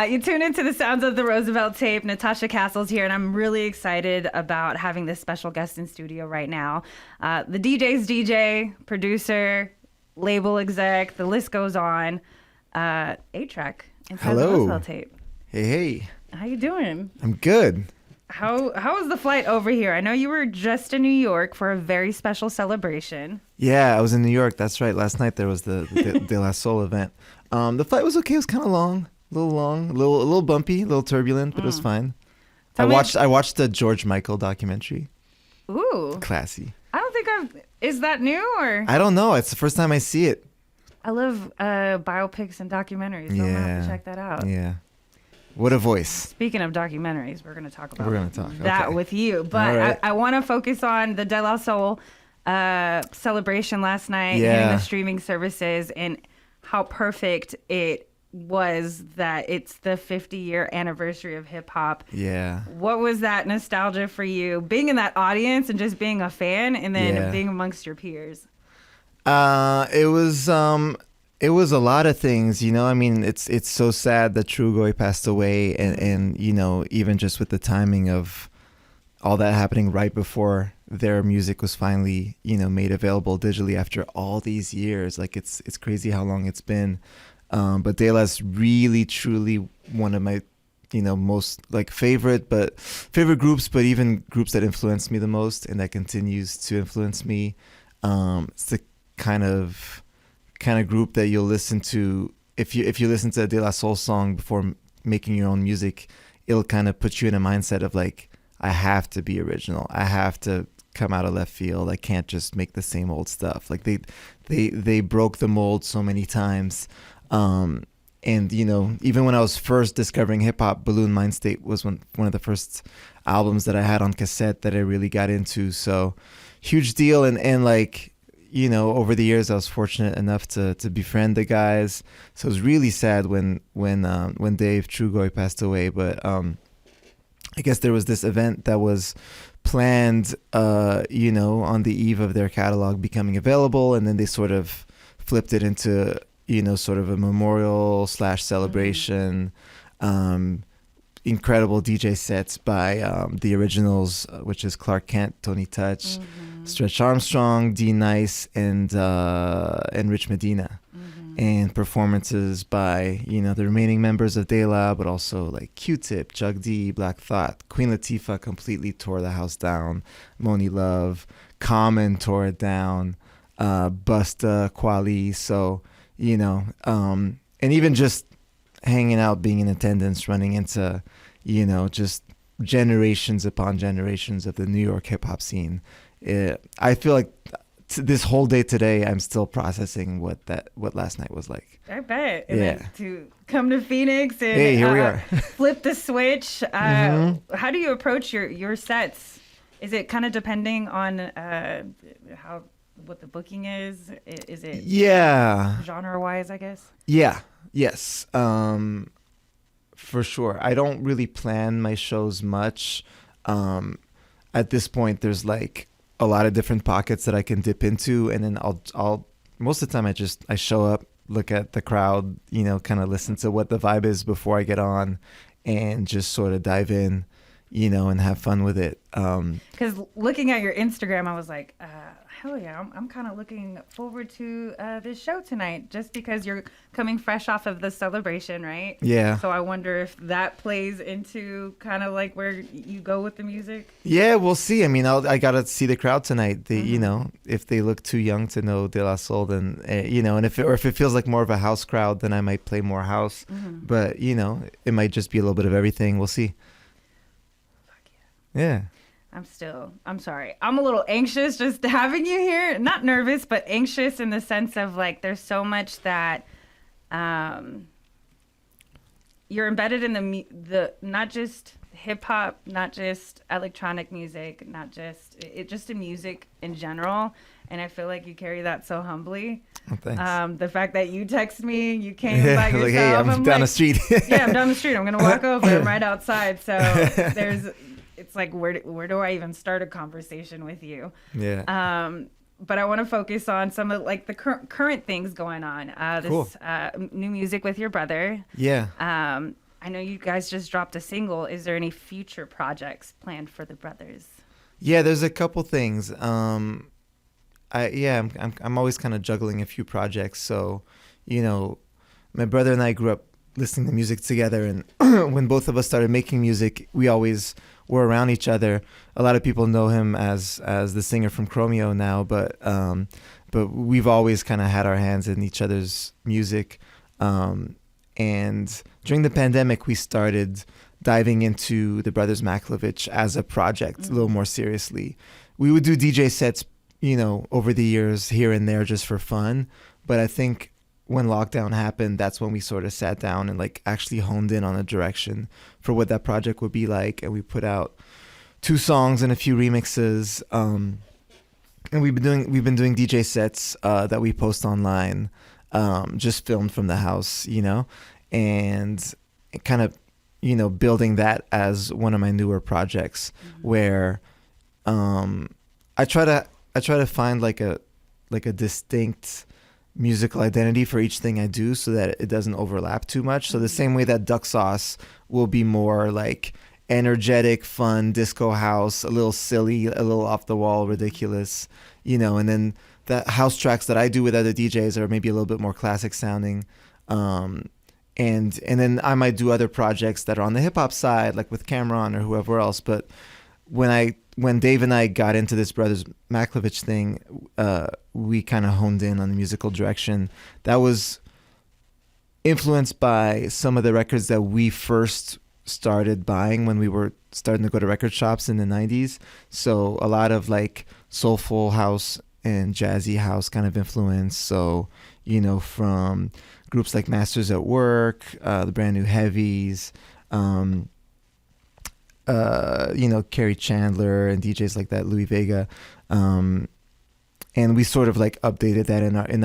You tune into the sounds of the Roosevelt tape. Natasha Castles here, and I'm really excited about having this special guest in studio right now. The DJ's DJ, producer, label exec, the list goes on. A-Trak inside the Roosevelt tape. Hey. How you doing? I'm good. How was the flight over here? I know you were just in New York for a very special celebration. Yeah, I was in New York. That's right. Last night there was the De La Soul event. The flight was okay. It was kind of long, a little bumpy, a little turbulent, but it was fine. I watched the George Michael documentary. Ooh, classy. I don't think is that new or? I don't know. It's the first time I see it. I love biopics and documentaries. So I'm gonna have to check that out. Yeah. What a voice. Speaking of documentaries, we're going to talk about that with you. But right. I want to focus on the De La Soul celebration last night, hitting the streaming services, and how perfect it was that it's the 50-year anniversary of hip-hop. Yeah. What was that nostalgia for you, being in that audience and just being a fan and then being amongst your peers? It was a lot of things, you know. I mean, it's so sad that Trugoy passed away, and you know, even just with the timing of all that happening right before their music was finally, you know, made available digitally after all these years. Like it's crazy how long it's been. But De La's really, truly one of my, you know, most like favorite groups, but even groups that influenced me the most and that continues to influence me. It's the kind of group that you'll listen to if you listen to a De La Soul song before making your own music. It'll kind of put you in a mindset of like, I have to be original. I have to come out of left field. I can't just make the same old stuff. Like they broke the mold so many times. And you know, even when I was first discovering hip hop, Balloon Mind State was one of the first albums that I had on cassette that I really got into. So huge deal. And like, you know, over the years, I was fortunate enough to befriend the guys. So it was really sad when Dave Trugoy passed away. But I guess there was this event that was planned, you know, on the eve of their catalog becoming available, and then they sort of flipped it into, you know, sort of a memorial / celebration. Incredible DJ sets by the originals, which is Clark Kent, Tony Touch, Stretch Armstrong, D Nice, and Rich Medina, and performances by, you know, the remaining members of De La, but also like Q-Tip, Chuck D, Black Thought, Queen Latifah completely tore the house down, Moni Love, Common tore it down, Busta, Kweli. So, you know, and even just hanging out, being in attendance, running into, you know, just generations upon generations of the New York hip hop scene. I feel like this whole day today, I'm still processing what last night was like. I bet. And then to come to Phoenix and here we are. Flip the switch. How do you approach your sets? Is it kind of depending on what the booking is? Is it genre wise, I guess? Yeah. Yes, for sure. I don't really plan my shows much. At this point, there's like a lot of different pockets that I can dip into, and then I'll most of the time I show up, look at the crowd, you know, kind of listen to what the vibe is before I get on, and just sort of dive in, you know, and have fun with it. Because looking at your Instagram, I was like, hell yeah, I'm kind of looking forward to this show tonight, just because you're coming fresh off of the celebration, right? Yeah. So I wonder if that plays into kind of like where you go with the music. Yeah, we'll see. I mean, I gotta see the crowd tonight. They, you know, if they look too young to know De La Soul, then you know, and if it feels like more of a house crowd, then I might play more house. But you know, it might just be a little bit of everything. We'll see. Fuck yeah. Yeah. I'm sorry. I'm a little anxious just having you here. Not nervous, but anxious in the sense of like there's so much that you're embedded in the not just hip hop, not just electronic music, not just in music in general. And I feel like you carry that so humbly. Oh, thanks. The fact that you text me, you came by yourself. Like, hey, I'm down the street. Yeah, I'm down the street. I'm gonna walk over. I'm right outside. So it's like, where do I even start a conversation with you? Yeah. But I want to focus on some of like the current things going on. This cool. New music with your brother. Yeah. I know you guys just dropped a single. Is there any future projects planned for the brothers? Yeah, there's a couple things. I'm always kind of juggling a few projects. So, you know, my brother and I grew up listening to music together, and when both of us started making music, we always were around each other. A lot of people know him as the singer from Chromeo now, but we've always kind of had our hands in each other's music. And during the pandemic, we started diving into the Brothers Maklovich as a project a little more seriously. We would do DJ sets, you know, over the years here and there just for fun. But I think when lockdown happened, that's when we sort of sat down and like actually honed in on a direction for what that project would be like. And we put out 2 songs and a few remixes. And we've been doing DJ sets that we post online, just filmed from the house, you know, and kind of, you know, building that as one of my newer projects where I try to find like a distinct musical identity for each thing I do so that it doesn't overlap too much. So the same way that Duck Sauce will be more like energetic, fun, disco house, a little silly, a little off the wall, ridiculous, you know, and then the house tracks that I do with other DJs are maybe a little bit more classic sounding. And then I might do other projects that are on the hip hop side, like with Cameron or whoever else. But when Dave and I got into this Brothers Maklovich thing, we kind of honed in on the musical direction that was influenced by some of the records that we first started buying when we were starting to go to record shops in the 90s. So a lot of like soulful house and jazzy house kind of influence. So, you know, from groups like Masters at Work, the Brand New Heavies, you know, Kerry Chandler and DJs like that, Louis Vega. And we sort of like updated that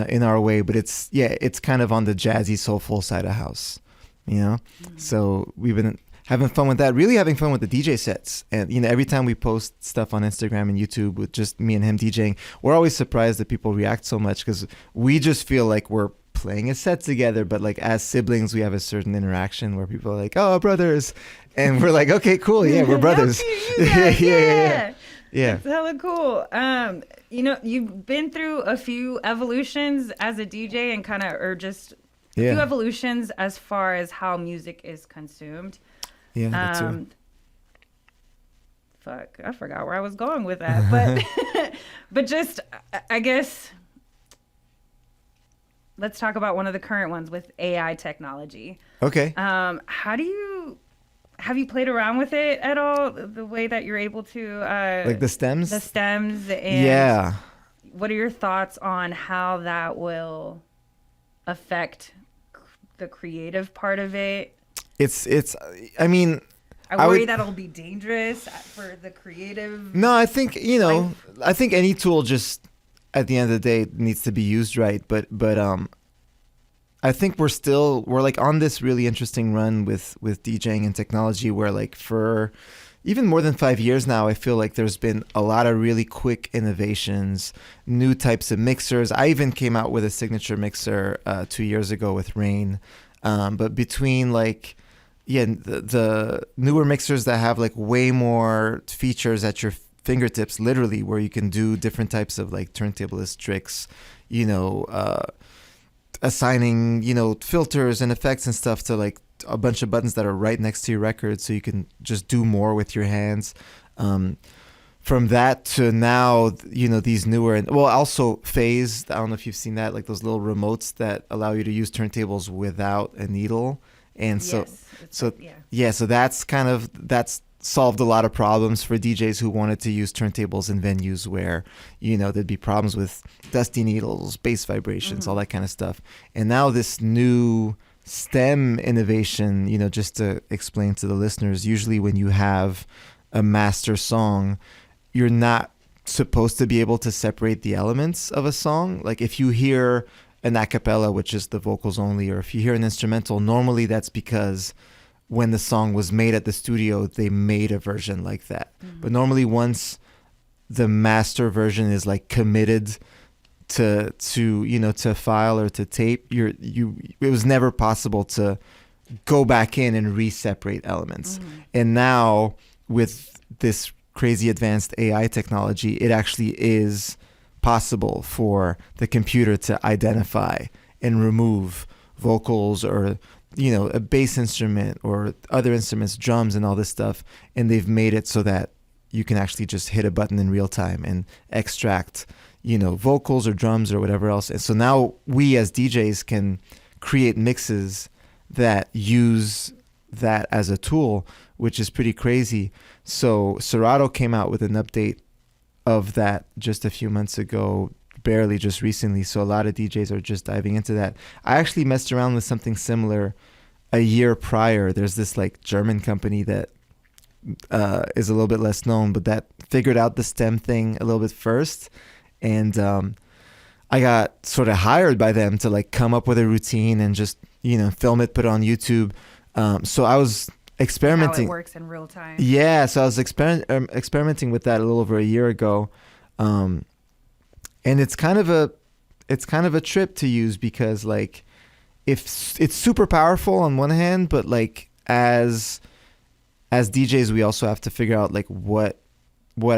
in our way, but it's kind of on the jazzy soulful side of house, you know? So we've been having fun with that, really having fun with the DJ sets. And, you know, every time we post stuff on Instagram and YouTube with just me and him DJing, we're always surprised that people react so much because we just feel like we're playing a set together, but like as siblings, we have a certain interaction where people are like, "Oh, brothers," and we're like, "Okay, cool, yeah, we're brothers." Yeah. It's hella cool. You know, you've been through a few evolutions as a DJ and kind of, or just a few evolutions as far as how music is consumed. Yeah, that too. Fuck, I forgot where I was going with that, but but just, I guess. Let's talk about one of the current ones with AI technology. Okay. Have you played around with it at all? The way that you're able to like the stems? The stems, and what are your thoughts on how that will affect the creative part of it? I mean, I worry that'll be dangerous for the creative. No, I think, you know, I think any tool just at the end of the day needs to be used right, but I think we're like on this really interesting run with DJing and technology where like for even more than 5 years now, I feel like there's been a lot of really quick innovations, new types of mixers. I even came out with a signature mixer 2 years ago with Rain, but between like the newer mixers that have like way more features at your fingertips, literally, where you can do different types of like turntablist tricks, you know, assigning, you know, filters and effects and stuff to like a bunch of buttons that are right next to your record, so you can just do more with your hands. From that to now, you know, these newer and also Phase. I don't know if you've seen that, like those little remotes that allow you to use turntables without a needle, and so that's solved a lot of problems for DJs who wanted to use turntables in venues where, you know, there'd be problems with dusty needles, bass vibrations, all that kind of stuff. And now this new STEM innovation, you know, just to explain to the listeners, usually when you have a master song, you're not supposed to be able to separate the elements of a song. Like if you hear an a cappella, which is the vocals only, or if you hear an instrumental, normally that's because when the song was made at the studio, they made a version like that. But normally once the master version is like committed to you know, to file or to tape, it was never possible to go back in and re-separate elements. And now with this crazy advanced AI technology, it actually is possible for the computer to identify and remove vocals or, you know, a bass instrument or other instruments, drums and all this stuff. And they've made it so that you can actually just hit a button in real time and extract, you know, vocals or drums or whatever else. And so now we as DJs can create mixes that use that as a tool, which is pretty crazy. So Serato came out with an update of that just a few months ago, barely just recently. So a lot of DJs are just diving into that. I actually messed around with something similar a year prior. There's this like German company that is a little bit less known, but that figured out the stem thing a little bit first. And I got sort of hired by them to like come up with a routine and just, you know, film it, put it on YouTube. So I was experimenting. How it works in real time. Yeah, so I was experimenting with that a little over a year ago. And it's kind of a trip to use because like if it's super powerful on one hand, but like as DJs we also have to figure out like what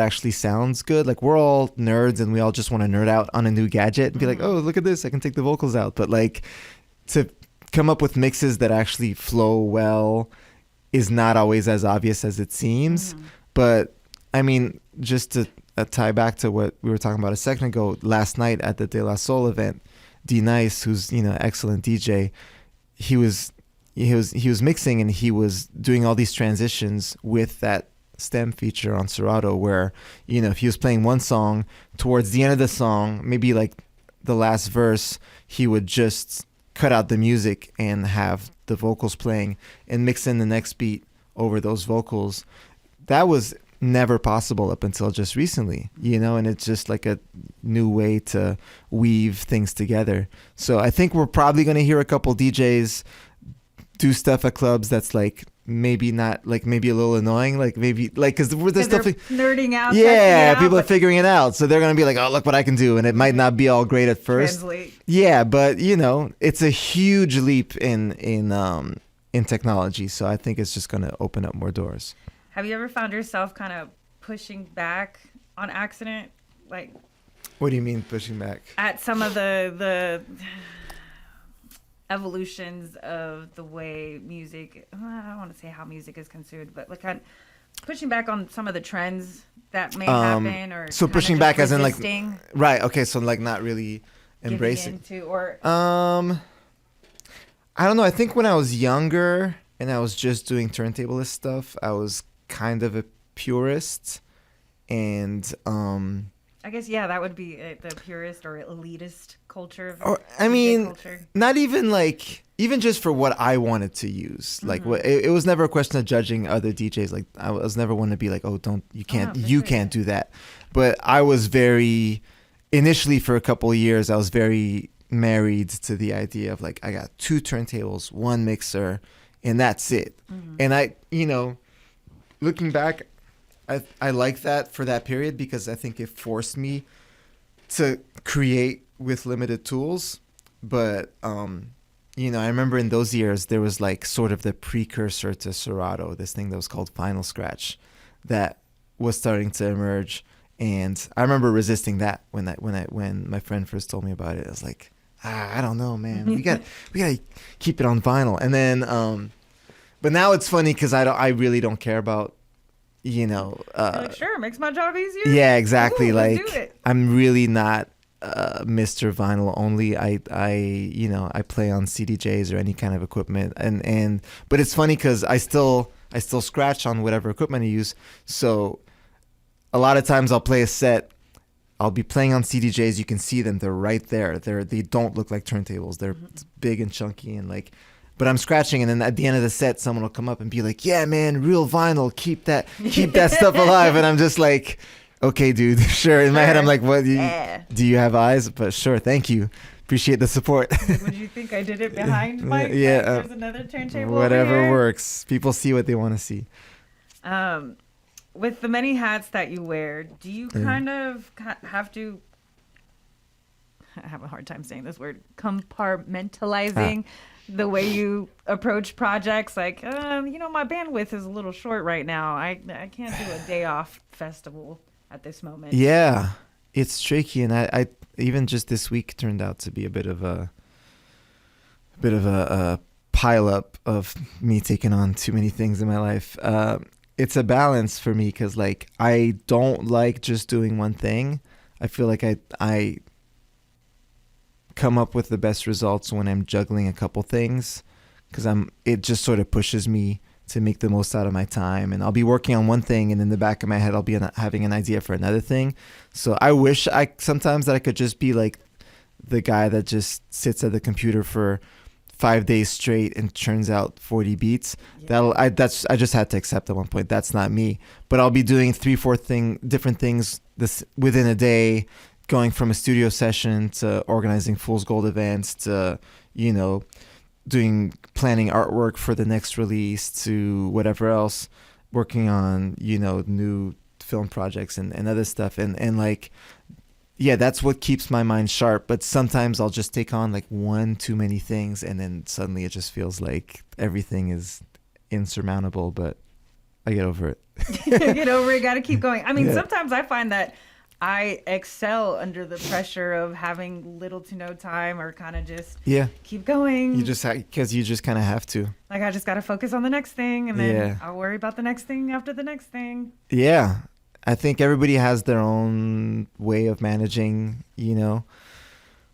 actually sounds good. Like we're all nerds and we all just want to nerd out on a new gadget and be like, oh, look at this, I can take the vocals out. But like to come up with mixes that actually flow well is not always as obvious as it seems. But I mean, just to tie back to what we were talking about a second ago, last night at the De La Soul event, D Nice, who's, you know, excellent DJ, he was mixing and he was doing all these transitions with that stem feature on Serato where, you know, if he was playing one song, towards the end of the song, maybe like the last verse, he would just cut out the music and have the vocals playing and mix in the next beat over those vocals. That was never possible up until just recently, you know, and it's just like a new way to weave things together. So I think we're probably going to hear a couple DJs do stuff at clubs that's like maybe not, like maybe a little annoying, like maybe like because there's stuff like nerding out. Yeah, people are figuring it out, so they're gonna be like, oh, look what I can do, and it might not be all great at first. Translate. Yeah, but you know, it's a huge leap in technology, so I think it's just gonna open up more doors. Have you ever found yourself kind of pushing back on accident, like? What do you mean pushing back? At some of the evolutions of the way music, I don't want to say how music is consumed, but like kind of pushing back on some of the trends that may happen, or so pushing back as in like, right, okay, so like not really embracing into, or I don't know, I think when I was younger and I was just doing turntablist stuff, I was kind of a purist, and I guess, yeah, that would be the purist or elitist culture. Or I mean, not even like, even just for what I wanted to use. Like, it was never a question of judging other DJs. Like, I was never one to be like, oh, you can't do that. But I was very, initially for a couple of years, I was very married to the idea of like, I got 2 turntables, 1 mixer, and that's it. And I, you know, looking back, I like that for that period because I think it forced me to create with limited tools. But, you know, I remember in those years, there was like sort of the precursor to Serato, this thing that was called Final Scratch that was starting to emerge. And I remember resisting that when my friend first told me about it. I was like, I don't know, man. We got to keep it on vinyl. And then, but now it's funny because I really don't care about, you know, like, sure, it makes my job easier. Yeah, exactly. Ooh, like I'm really not Mr. Vinyl only. I you know, I play on CDJs or any kind of equipment, and but it's funny because I still scratch on whatever equipment I use. So a lot of times I'll play a set, I'll be playing on CDJs. You can see them; they're right there. They don't look like turntables. They're big and chunky and like. But I'm scratching, and then at the end of the set, someone will come up and be like, "Yeah, man, real vinyl, keep that stuff alive." And I'm just like, "Okay, dude, sure." In my head, I'm like, "What? Do you have eyes?" But sure, thank you, appreciate the support. Would you think I did it behind Mike? Yeah, there's another turntable. Whatever works. People see what they want to see. With the many hats that you wear, do you kind of have to I have a hard time saying this word, compartmentalizing the way you approach projects. Like, my bandwidth is a little short right now. I can't do a day off festival at this moment. Yeah, it's tricky, and I even just this week turned out to be a bit of a pile up of me taking on too many things in my life. It's a balance for me because like I don't like just doing one thing. I feel like I come up with the best results when I'm juggling a couple things because it just sort of pushes me to make the most out of my time, and I'll be working on one thing and in the back of my head I'll be having an idea for another thing. So I wish sometimes that I could just be like the guy that just sits at the computer for 5 days straight and churns out 40 beats. Yeah. I just had to accept at one point that's not me. But I'll be doing 3-4 different things this within a day, going from a studio session to organizing Fool's Gold events to planning artwork for the next release to whatever else, working on new film projects and other stuff, and like that's what keeps my mind sharp. But sometimes I'll just take on like one too many things, and then suddenly it just feels like everything is insurmountable, but I get over it. Get over it, gotta keep going. I mean, sometimes I find that I excel under the pressure of having little to no time, or kind of just keep going. Because you just kind of have to. Like, I just got to focus on the next thing, and then I'll worry about the next thing after the next thing. Yeah. I think everybody has their own way of managing,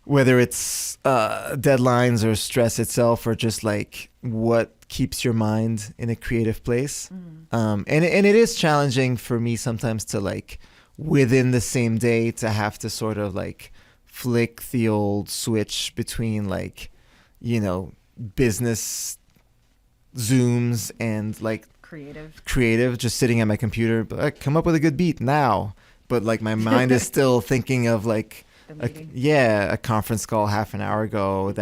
whether it's deadlines or stress itself, or just like what keeps your mind in a creative place. Mm. And it is challenging for me sometimes to like, within the same day, to have to sort of like flick the old switch between like, business Zooms and like creative, just sitting at my computer, but like, come up with a good beat now. But like my mind is still thinking of like a conference call half an hour ago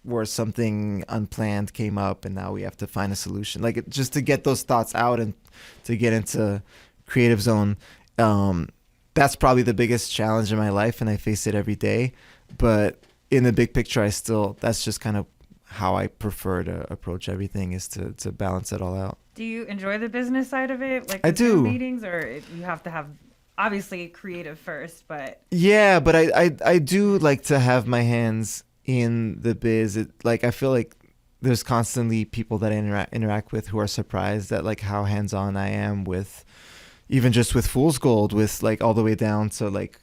where something unplanned came up, and now we have to find a solution. Like just to get those thoughts out and to get into creative zone. That's probably the biggest challenge in my life, and I face it every day. But in the big picture, that's just kind of how I prefer to approach everything, is to balance it all out. Do you enjoy the business side of it? Like I do. Meetings, or you have to have obviously creative first, but yeah, but I do like to have my hands in the biz. I feel like there's constantly people that I interact with who are surprised at like how hands-on I am with. Even just with Fool's Gold, with like all the way down to like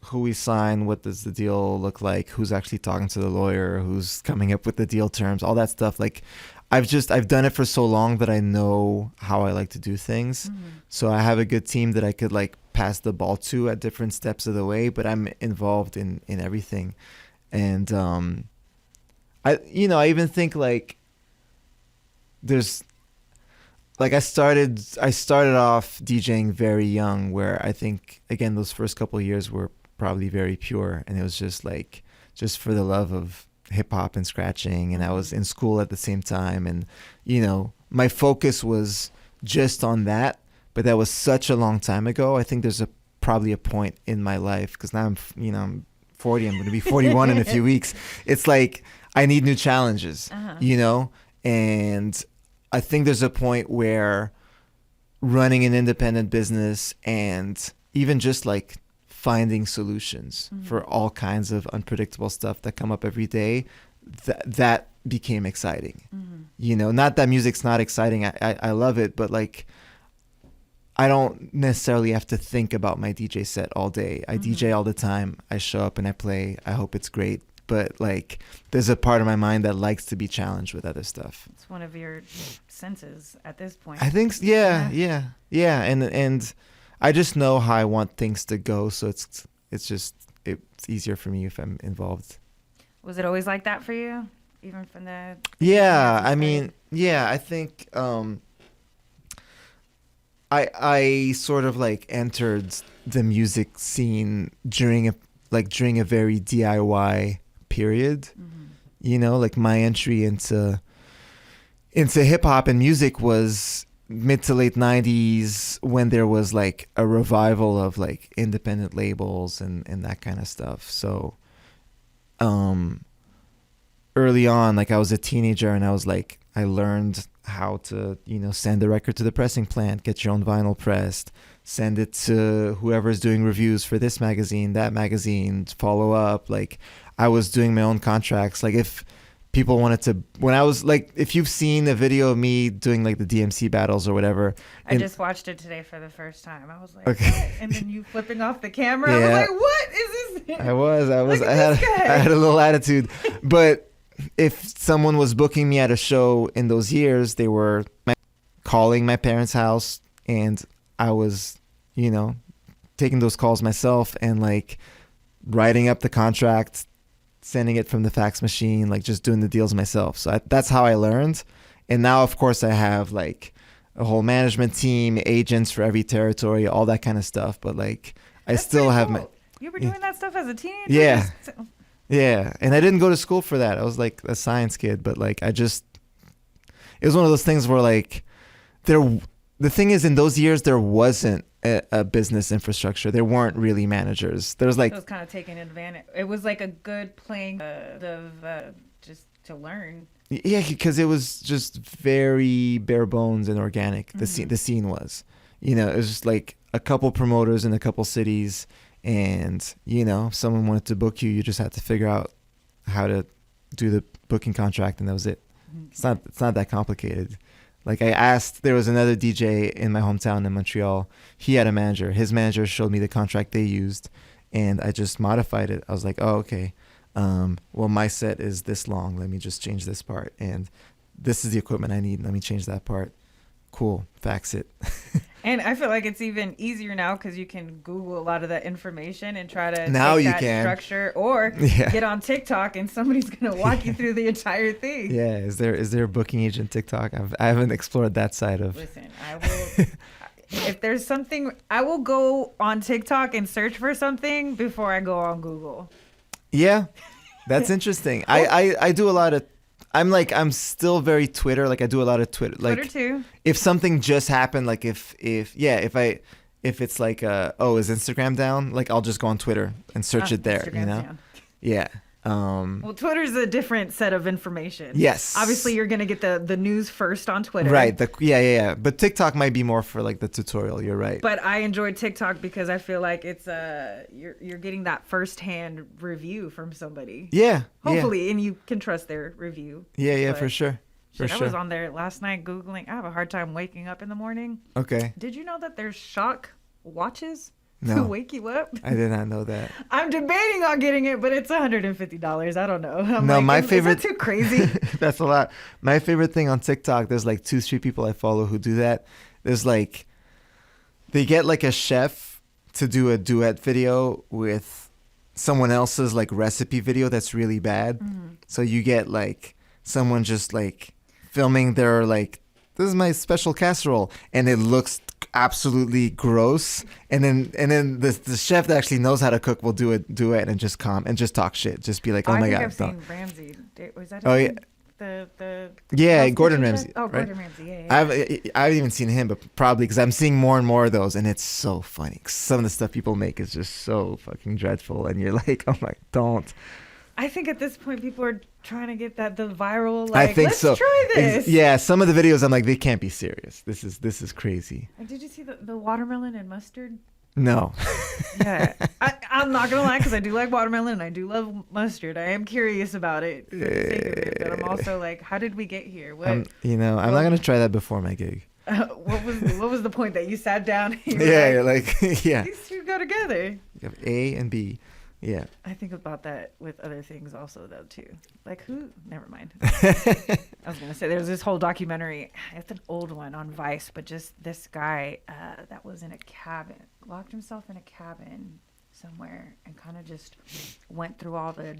who we sign, what does the deal look like, who's actually talking to the lawyer, who's coming up with the deal terms, all that stuff. Like I've done it for so long that I know how I like to do things. Mm-hmm. So I have a good team that I could like pass the ball to at different steps of the way, but I'm involved in everything. And I even think like there's like I started off DJing very young, where I think again those first couple of years were probably very pure, and it was just for the love of hip hop and scratching, and I was in school at the same time, and my focus was just on that. But that was such a long time ago. I think there's probably a point in my life, because now I'm 40. I'm going to be 41 in a few weeks. It's like I need new challenges, and I think there's a point where running an independent business and even just like finding solutions for all kinds of unpredictable stuff that come up every day, that became exciting. Not that music's not exciting. I love it, but like I don't necessarily have to think about my DJ set all day. I DJ all the time. I show up and I play. I hope it's great. But like there's a part of my mind that likes to be challenged with other stuff. It's one of your senses at this point. I think yeah. And I just know how I want things to go, so it's easier for me if I'm involved. Was it always like that for you, even from the I think I sort of like entered the music scene during a very DIY period. Like my entry into hip hop and music was mid to late 90s, when there was like a revival of like independent labels and that kind of stuff. So um early on, like I was a teenager and I was like, I learned how to, send the record to the pressing plant, get your own vinyl pressed, send it to whoever's doing reviews for this magazine, that magazine, follow up. Like I was doing my own contracts. Like if people wanted to, when I was like, if you've seen a video of me doing like the DMC battles or whatever. I just watched it today for the first time. I was like, okay. What? And then you flipping off the camera. Yeah. I was like, what is this? I had a little attitude, but if someone was booking me at a show in those years, they were calling my parents' house and I was, taking those calls myself and like writing up the contract, sending it from the fax machine, like just doing the deals myself. So that's how I learned. And now, of course, I have like a whole management team, agents for every territory, all that kind of stuff. But like, That's I still have cool. my... You were doing that stuff as a teenager? Yeah. Yeah. And I didn't go to school for that. I was like a science kid, but like, it was one of those things where like the thing is, in those years, there wasn't a business infrastructure. There weren't really managers. There was like... It was kind of taking advantage. It was like a good playing just to learn. Yeah, because it was just very bare bones and organic. The scene was, it was just like a couple promoters in a couple cities, and if someone wanted to book you, you just had to figure out how to do the booking contract, and that was it. It's not that complicated. Like there was another DJ in my hometown in Montreal. He had a manager. His manager showed me the contract they used, and I just modified it. I was like, oh, okay. Well, my set is this long. Let me just change this part. And this is the equipment I need. Let me change that part. Cool. Fax it. And I feel like it's even easier now because you can Google a lot of that information and try to now take you that can structure, or get on TikTok and somebody's going to walk you through the entire thing. Yeah. Is there a booking agent TikTok? I haven't explored that side of... Listen, I will... If there's something, I will go on TikTok and search for something before I go on Google. Yeah. That's interesting. I do a lot of... I'm still very Twitter. Like I do a lot of Twitter. Like Twitter too. If something just happened, like if it's like is Instagram down? Like I'll just go on Twitter and search it there. Instagram's down. Yeah. Well, Twitter's a different set of information. Yes. Obviously, you're gonna get the news first on Twitter. Right. Yeah. But TikTok might be more for like the tutorial. You're right. But I enjoy TikTok because I feel like it's you're getting that firsthand review from somebody. Yeah. Hopefully, and you can trust their review. Yeah. For sure. I was on there last night Googling. I have a hard time waking up in the morning. Okay. Did you know that there's shock watches No. to wake you up? I did not know that. I'm debating on getting it, but it's $150. I don't know. My favorite... Is that too crazy? That's a lot. My favorite thing on TikTok, there's like 2-3 people I follow who do that. There's like, they get like a chef to do a duet video with someone else's like recipe video that's really bad. So you get like someone just like filming their like, this is my special casserole, and it looks absolutely gross, and then the chef that actually knows how to cook will do it and just talk shit, just be like, oh my god, I've seen Ramsay. Was that oh yeah, the Gordon Ramsay. Oh, right? Gordon Ramsay. Yeah. I haven't even seen him, but probably because I'm seeing more and more of those, and it's so funny. Some of the stuff people make is just so fucking dreadful, and you're like, oh my, don't. I think at this point people are trying to get the viral. Like, I think let's so. try this. Yeah, some of the videos I'm like, they can't be serious. This is crazy. Did you see the watermelon and mustard? No. Yeah, I'm not gonna lie, because I do like watermelon and I do love mustard. I am curious about it for the sake of it, but I'm also like, how did we get here? What? I'm not gonna try that before my gig. What was the point that you sat down? And You're like yeah. These two go together. You have A and B. Yeah. I think about that with other things also, though, too. Like who? Never mind. I was going to say, there's this whole documentary. It's an old one on Vice, but just this guy that was in a cabin, locked himself in a cabin somewhere and kind of just went through all the,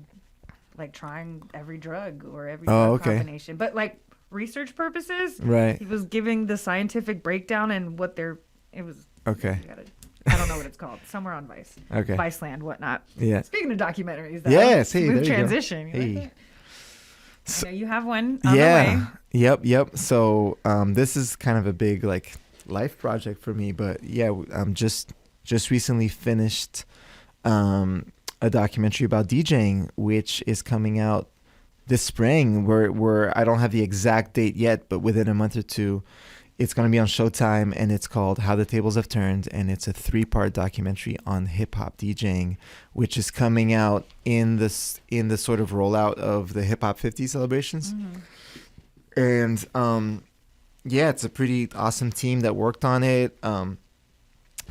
like, trying every drug or every drug combination. But, like, research purposes. Right. He was giving the scientific breakdown and it was. Okay. I don't know what it's called. Somewhere on Vice. Okay. Viceland, whatnot. Yeah. Speaking of documentaries, though. Yes. Hey, there you transition. go. You hey. like so, you have one on the yeah. way. Yep. So this is kind of a big like life project for me, but yeah, I'm just recently finished a documentary about DJing, which is coming out this spring. Where I don't have the exact date yet, but within a month or two, it's going to be on Showtime, and it's called How the Tables Have Turned, and it's a 3-part documentary on hip hop DJing, which is coming out in the sort of rollout of the Hip Hop 50 celebrations. And yeah, it's a pretty awesome team that worked on it.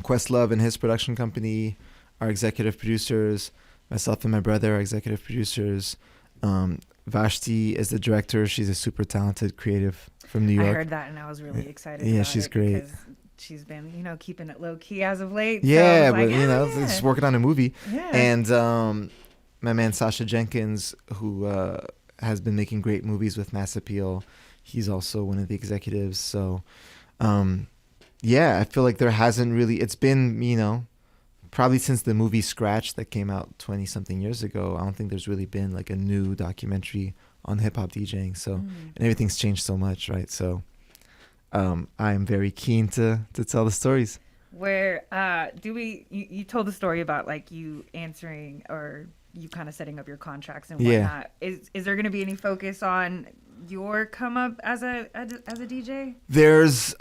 Questlove and his production company are executive producers. Myself and my brother are executive producers. Vashti is the director. She's a super talented creative from New York. I heard that and I was really excited. Yeah, about she's it great. Because she's been, keeping it low key as of late. Yeah, so I but was like, just working on a movie. Yeah. And my man Sasha Jenkins, who has been making great movies with Mass Appeal, he's also one of the executives. So, yeah, I feel like there hasn't really. It's been probably since the movie Scratch that came out 20-something years ago, I don't think there's really been like a new documentary on hip-hop DJing. So, and everything's changed so much, right? So I'm very keen to tell the stories. Where you told the story about like you answering or you kind of setting up your contracts and whatnot. Yeah. Is there going to be any focus on your come up as a DJ? There's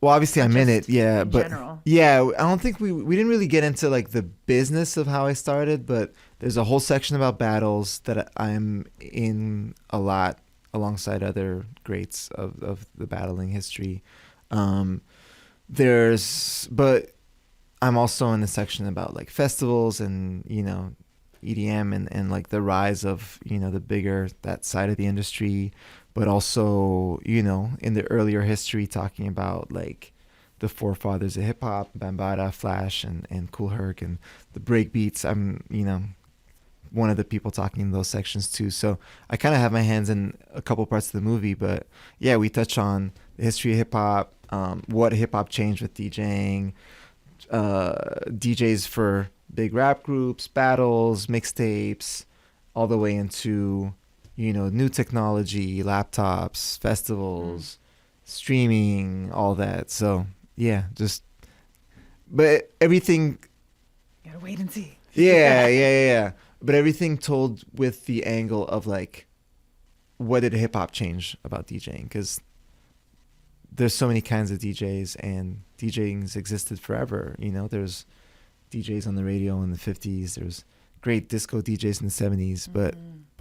well, obviously I'm in it, yeah, but general. yeah, I don't think we didn't really get into like the business of how I started, but there's a whole section about battles that I'm in a lot alongside other greats of the battling history. But I'm also in the section about like festivals and EDM and like the rise of the bigger that side of the industry, but also in the earlier history talking about like the forefathers of hip hop, Bambaataa, Flash, and Kool Herc, and the break beats. I'm one of the people talking in those sections too, so I kind of have my hands in a couple parts of the movie. But yeah, we touch on the history of hip hop, what hip hop changed with DJing, DJs for big rap groups, battles, mixtapes, all the way into new technology, laptops, festivals, streaming, all that. So yeah, but everything. You gotta wait and see. Yeah. But everything told with the angle of like, what did hip hop change about DJing? Because there's so many kinds of DJs, and DJing's existed forever. There's DJs on the radio in the 50s. There's great disco DJs in the 70s, but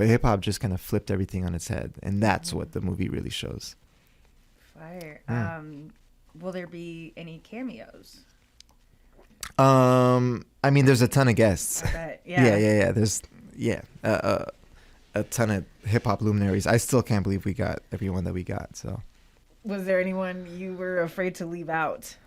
hip hop just kind of flipped everything on its head, and that's what the movie really shows. Fire. Yeah. Will there be any cameos? I mean, there's a ton of guests. I bet. Yeah. Yeah. There's a ton of hip hop luminaries. I still can't believe we got everyone that we got. So, was there anyone you were afraid to leave out?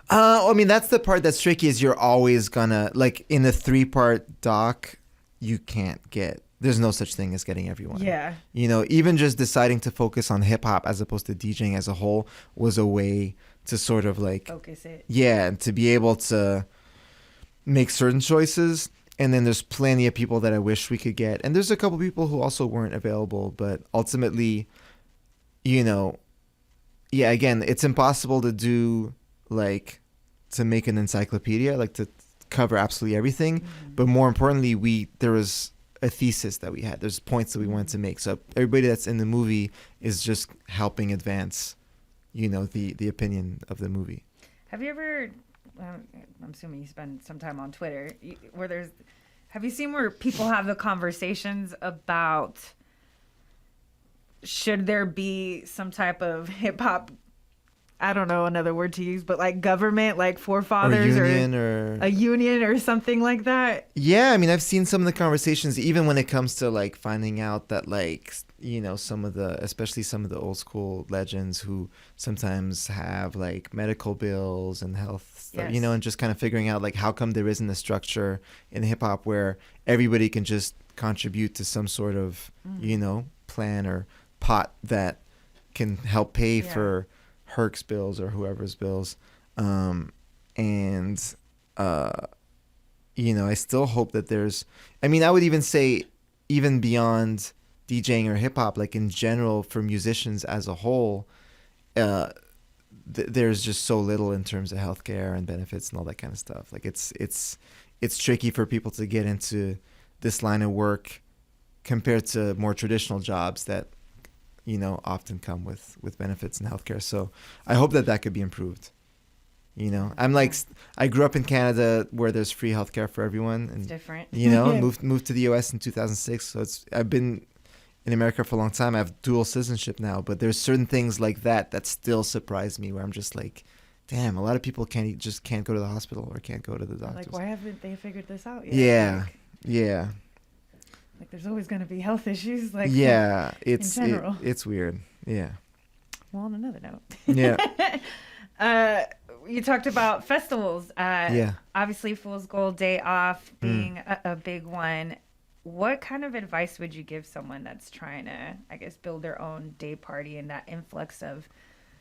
I mean, that's the part that's tricky. Is you're always gonna like in the 3-part doc, you can't get. There's no such thing as getting everyone. Yeah. Even just deciding to focus on hip hop as opposed to DJing as a whole was a way to sort of like focus it. Yeah, and to be able to make certain choices. And then there's plenty of people that I wish we could get, and there's a couple people who also weren't available. But ultimately, yeah, again, it's impossible to do like to make an encyclopedia, like to cover absolutely everything. But more importantly, there was a thesis that we had. There's points that we wanted to make. So everybody that's in the movie is just helping advance, the opinion of the movie. Have you ever? I'm assuming you spend some time on Twitter. Have you seen where people have the conversations about should there be some type of hip hop? I don't know another word to use, but like government, like forefathers, or a union or something like that. Yeah, I mean, I've seen some of the conversations, even when it comes to like finding out that like especially some of the old school legends who sometimes have like medical bills and health stuff, Yes. And just kind of figuring out like how come there isn't a structure in hip hop where everybody can just contribute to some sort of plan or pot that can help pay for Herc's bills or whoever's bills. I still hope that I would even say even beyond DJing or hip hop, like in general for musicians as a whole, there's just so little in terms of healthcare and benefits and all that kind of stuff. Like it's it's tricky for people to get into this line of work compared to more traditional jobs that, often come with benefits and healthcare. So I hope that could be improved. I'm like, I grew up in Canada where there's free healthcare for everyone, and It's different. moved to the US in 2006. So I've been in America for a long time. I have dual citizenship now, but there's certain things like that still surprise me, where I'm just like, damn, a lot of people can't go to the hospital or can't go to the doctors. Like, why haven't they figured this out yet? Yeah, yeah. Like, there's always going to be health issues. Like, yeah, in general. it's weird. Yeah. Well, on another note. Yeah. You talked about festivals. Yeah. Obviously, Fool's Gold Day Off being a big one. What kind of advice would you give someone that's trying to, I guess, build their own day party, and that influx of,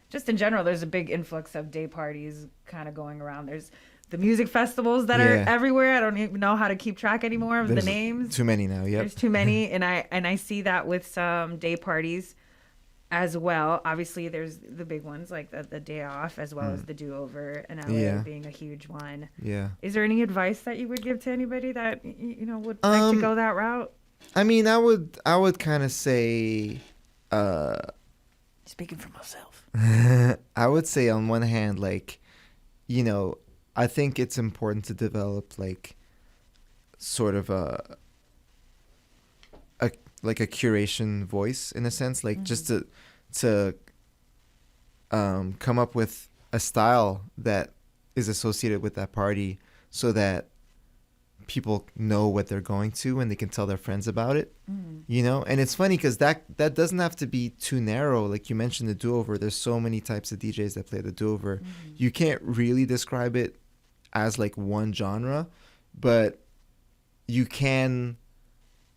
just in general, there's a big influx of day parties kind of going around. There's the music festivals that are everywhere. I don't even know how to keep track anymore of the names. Too many now. Yep. There's too many, and I see that with some day parties as well. Obviously, there's the big ones like the day off, as well as the do-over in LA being a huge one. Yeah. Is there any advice that you would give to anybody that would like to go that route? I mean, I would kind of say, Speaking for myself, I would say on one hand, like, I think it's important to develop like sort of a curation voice, in a sense, like just to come up with a style that is associated with that party, so that people know what they're going to and they can tell their friends about it. And it's funny because that doesn't have to be too narrow. Like you mentioned, the do-over, there's so many types of DJs that play the do-over. You can't really describe it as like one genre, but you can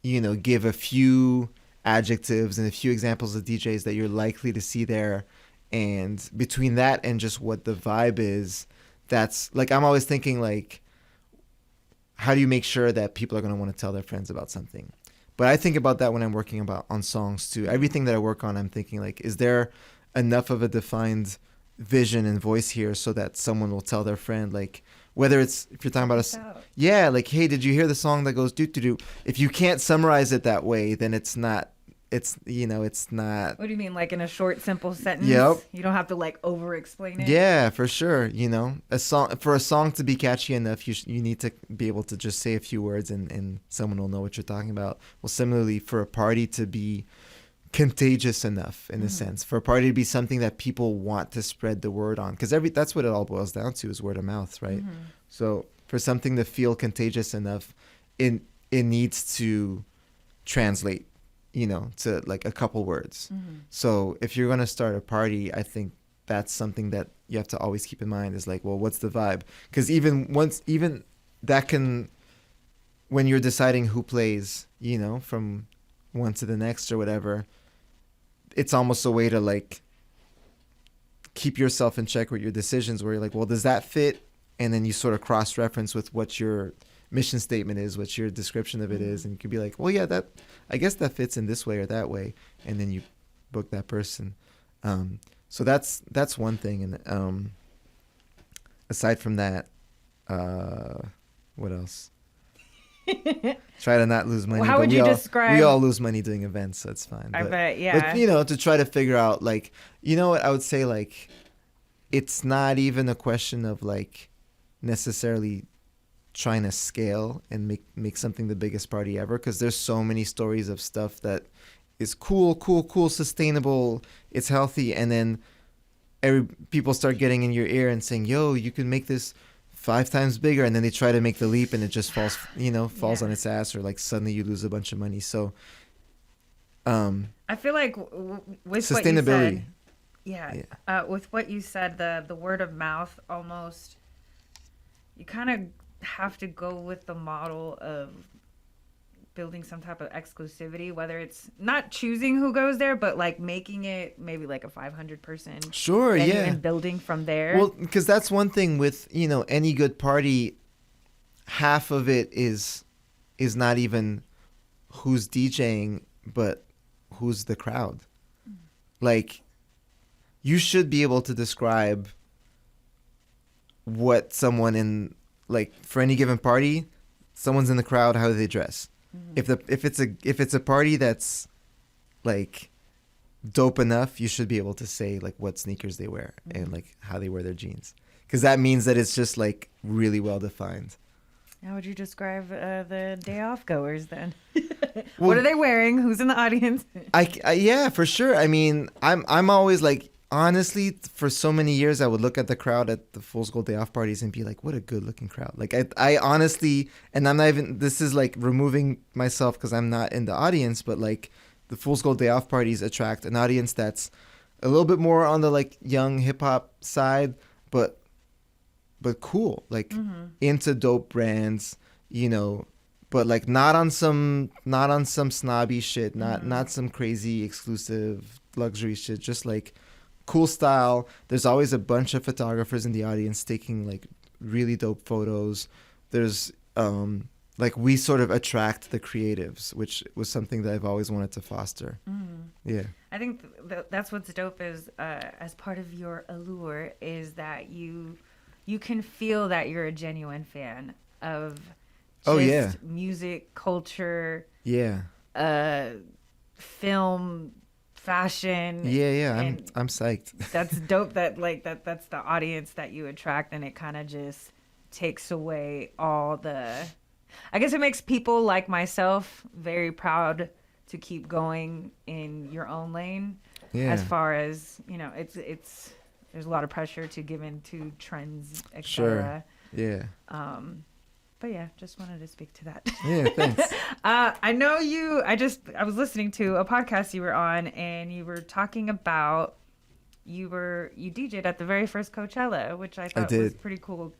give a few adjectives and a few examples of DJs that you're likely to see there. And between that and just what the vibe is, that's like, I'm always thinking like, how do you make sure that people are going to want to tell their friends about something? But I think about that when I'm working on songs too. Everything that I work on, I'm thinking like, is there enough of a defined vision and voice here so that someone will tell their friend, like, whether it's, if you're talking about like, hey, did you hear the song that goes doo-doo-doo? If you can't summarize it that way, then it's not. It's not. What do you mean, like in a short, simple sentence? Yep. You don't have to like over-explain it? Yeah, for sure. For a song to be catchy enough, you need to be able to just say a few words and someone will know what you're talking about. Well, similarly, for a party to be contagious enough, in a sense, for a party to be something that people want to spread the word on, because that's what it all boils down to, is word of mouth, right? So for something to feel contagious enough, it needs to translate, to like a couple words. So if you're going to start a party, I think that's something that you have to always keep in mind, is like, well, what's the vibe? Because even that can, when you're deciding who plays, from one to the next or whatever, it's almost a way to like keep yourself in check with your decisions, where you're like, well, does that fit? And then you sort of cross-reference with what your mission statement is, what your description of it is, and you could be like, well, yeah, I guess that fits in this way or that way, and then you book that person. So that's one thing. And aside from that, what else? Try to not lose money. Well, how would you describe? We all lose money doing events, so it's fine. I bet, yeah. But to try to figure out, like, what I would say, like, it's not even a question of like necessarily trying to scale and make something the biggest party ever, because there's so many stories of stuff that is cool, sustainable, it's healthy, and then people start getting in your ear and saying, yo, you can make this 5 times bigger, and then they try to make the leap and it just falls on its ass, or like suddenly you lose a bunch of money. So I feel like with sustainability, what you said, with what you said, the word of mouth, almost, you kind of have to go with the model of building some type of exclusivity, whether it's not choosing who goes there, but like making it maybe like a 500 person venue and building from there. Well, because that's one thing with any good party, half of it is not even who's DJing, but who's the crowd. Like, you should be able to describe what someone in like for any given party, someone's in the crowd, how do they dress? If it's a party that's like dope enough, you should be able to say like what sneakers they wear and like how they wear their jeans, because that means that it's just like really well defined. How would you describe the day off goers then? Well, What are they wearing? Who's in the audience? Yeah, for sure. I mean, I'm always like, honestly, for so many years, I would look at the crowd at the Fool's Gold Day Off parties and be like, what a good looking crowd. Like I honestly, and I'm not even, this is like removing myself because I'm not in the audience, but like the Fool's Gold Day Off parties attract an audience that's a little bit more on the like young hip hop side, but cool, like into dope brands, you know, but like not on some snobby shit, not some crazy exclusive luxury shit, just like cool style. There's always a bunch of photographers in the audience taking like really dope photos. There's like we sort of attract the creatives, which was something that I've always wanted to foster. Yeah, I think that's what's dope is as part of your allure is that you can feel that you're a genuine fan of just music, culture, film, fashion. Yeah. I'm psyched. That's dope. That's the audience that you attract, and it kind of just takes away all the. I guess it makes people like myself very proud to keep going in your own lane. Yeah. As far as it's. There's a lot of pressure to give into trends, etc. Sure. Yeah. But yeah, just wanted to speak to that. Yeah, thanks. I know you. I was listening to a podcast you were on, and you were talking about you DJ'd at the very first Coachella, which I thought was pretty cool.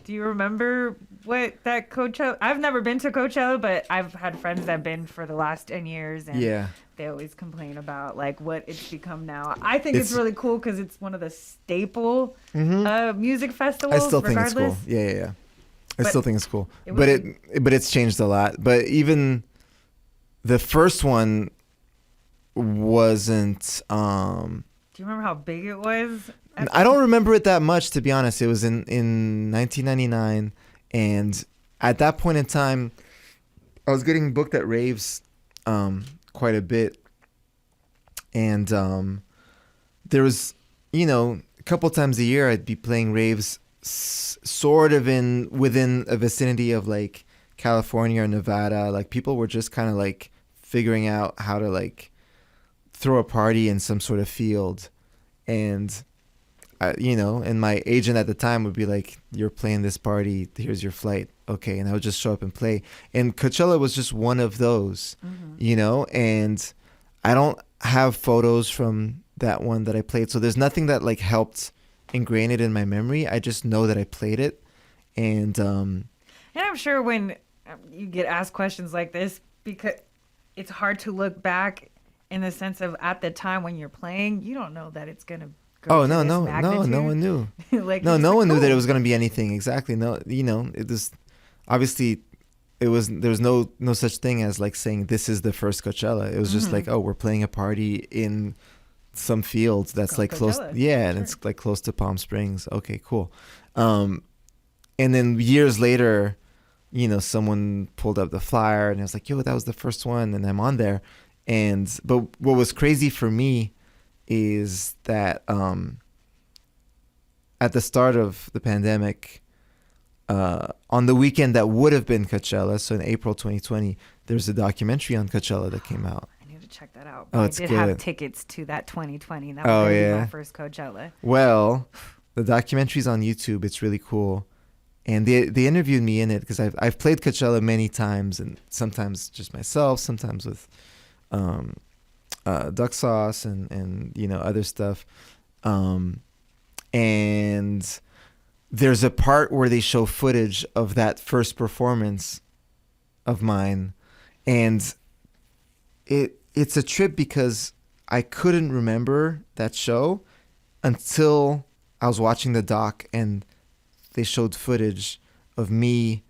Do you remember what that Coachella? I've never been to Coachella, but I've had friends that have been for the last 10 years, and they always complain about like what it's become now. I think it's really cool because it's one of the staple music festivals. I still think it's cool. Yeah. I still think it's cool, but it's changed a lot. But even the first one wasn't. Do you remember how big it was? I don't remember it that much, to be honest. It was in 1999, and at that point in time, I was getting booked at raves quite a bit, and there was, a couple times a year I'd be playing raves, sort of within a vicinity of like California or Nevada. Like people were just kind of like figuring out how to like throw a party in some sort of field, and. And my agent at the time would be like, you're playing this party, here's your flight. Okay. And I would just show up and play. And Coachella was just one of those, and I don't have photos from that one that I played. So there's nothing that like helped ingrain it in my memory. I just know that I played it. And I'm sure when you get asked questions like this, because it's hard to look back in the sense of at the time when you're playing, you don't know that it's going to no one knew. Like no one knew that it was going to be anything. Exactly. No, it was obviously there was no such thing as like saying this is the first Coachella. It was just like, oh, we're playing a party in some fields that's like close. Yeah. And it's like close to Palm Springs. Okay, cool. And then years later, someone pulled up the flyer and I was like, yo, that was the first one. And I'm on there. But what was crazy for me is that at the start of the pandemic, on the weekend that would have been Coachella, so in April 2020, there's a documentary on Coachella that came out. I need to check that out. Oh, I it's did good. have tickets to that 2020. That was my first Coachella. Well, the documentary's on YouTube. It's really cool. And they interviewed me in it because I've played Coachella many times, and sometimes just myself, sometimes with Duck Sauce and other stuff, and there's a part where they show footage of that first performance of mine, and it's a trip because I couldn't remember that show until I was watching the doc and they showed footage of me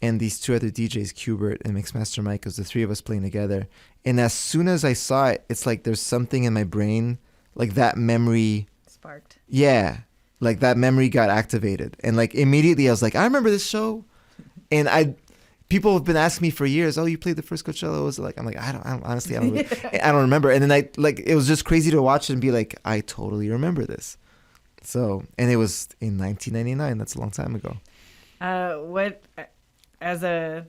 and these two other DJs, Qbert and Mixmaster Mike, because the three of us playing together. And as soon as I saw it, it's like there's something in my brain, like that memory sparked. Yeah. like that memory got activated, and like immediately I was like, I remember this show, and people have been asking me for years, oh, you played the first Coachella? What was it like? I'm like, I don't honestly, I don't remember. And then it was just crazy to watch and be like, I totally remember this. So, and it was in 1999. That's a long time ago. What, as a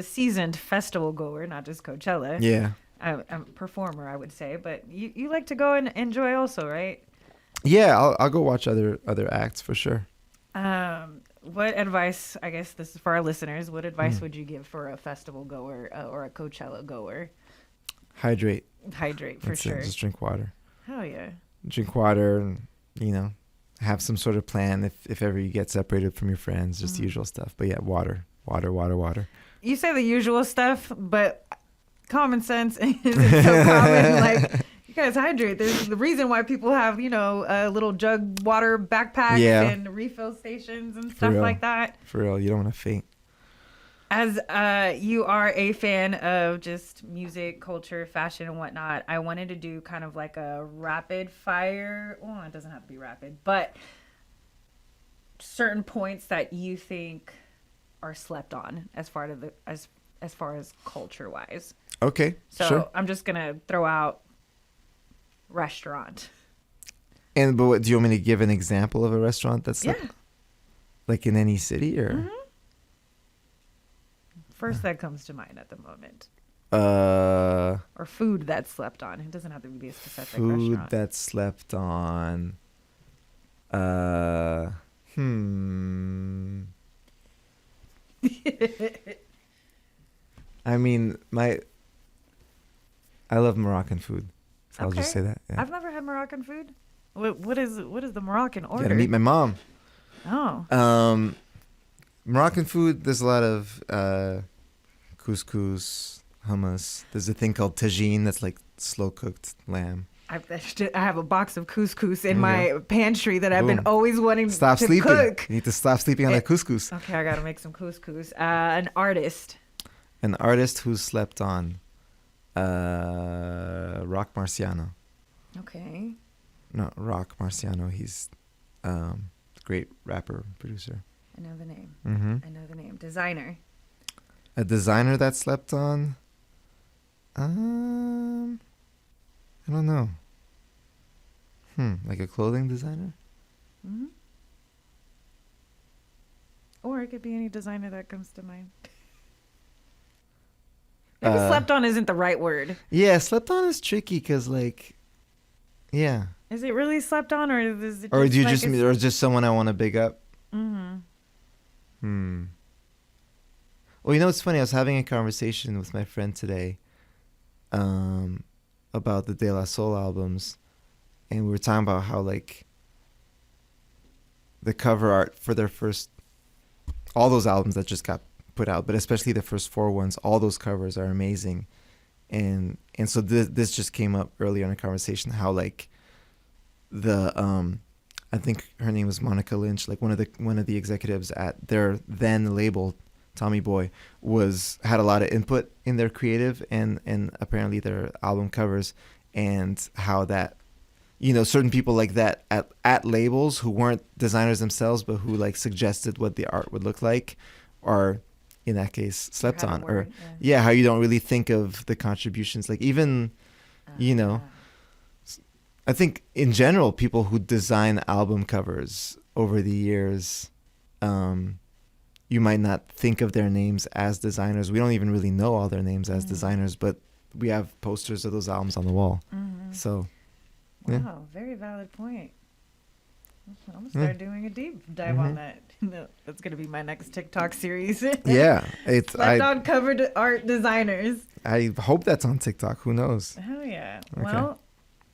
seasoned festival goer, not just Coachella. Yeah. I'm a performer, I would say, but you like to go and enjoy also, right? Yeah, I'll go watch other acts for sure. What advice, I guess this is for our listeners, what advice would you give for a festival goer or a Coachella goer? Hydrate. Hydrate, for That's sure. it. Just drink water. Hell yeah. Drink water and, have some sort of plan if ever you get separated from your friends, just the usual stuff. But yeah, water. You say the usual stuff, but common sense isn't so common. Like, you guys hydrate. There's the reason why people have, little jug water backpacks and refill stations and stuff like that. For real, you don't want to faint. As you are a fan of just music, culture, fashion, and whatnot, I wanted to do kind of like a rapid fire. Well, it doesn't have to be rapid, but certain points that you think are slept on as far as culture wise. Okay. So sure. I'm just gonna throw out restaurant. But what, do you want me to give an example of a restaurant that's like in any city or? Mm-hmm. First that comes to mind at the moment. Or food that's slept on. It doesn't have to be a specific food restaurant. that's slept on. I mean, I love Moroccan food. So I'll just say that. Yeah. I've never had Moroccan food. What is the Moroccan order? You gotta meet my mom. Oh. Moroccan food, there's a lot of couscous, hummus. There's a thing called tagine that's like slow cooked lamb. I have a box of couscous in my pantry that I've been always wanting to cook. You need to stop sleeping on that couscous. Okay, I gotta make some couscous. An artist. An artist who slept on Rock Marciano. Okay. No, Rock Marciano. He's a great rapper, producer. I know the name. Mm-hmm. I know the name. Designer. A designer that slept on? I don't know. Like a clothing designer? Mm-hmm. Or it could be any designer that comes to mind. Maybe slept on isn't the right word. Yeah, slept on is tricky because, yeah. Is it really slept on, or is it? Or do you or just someone I want to big up? Mm-hmm. Well, it's funny. I was having a conversation with my friend today, about the De La Soul albums, and we were talking about how the cover art for their first, all those albums that just got put out, but especially the first 4 ones, all those covers are amazing, and so this just came up earlier in a conversation how I think her name was Monica Lynch, one of the executives at their then label Tommy Boy had a lot of input in their creative and apparently their album covers, and how that certain people like that at labels who weren't designers themselves but who suggested what the art would look like, or in that case slept on, or how you don't really think of the contributions, even I think in general people who design album covers over the years, you might not think of their names as designers. We don't even really know all their names as designers, but we have posters of those albums on the wall. Mm-hmm. So, wow, very valid point. I'm gonna start doing a deep dive on that. That's gonna be my next TikTok series. Yeah, slept on covered art designers. I hope that's on TikTok. Who knows? Hell yeah! Okay. Well,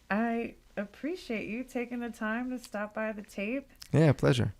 I appreciate you taking the time to stop by the tape. Yeah, pleasure.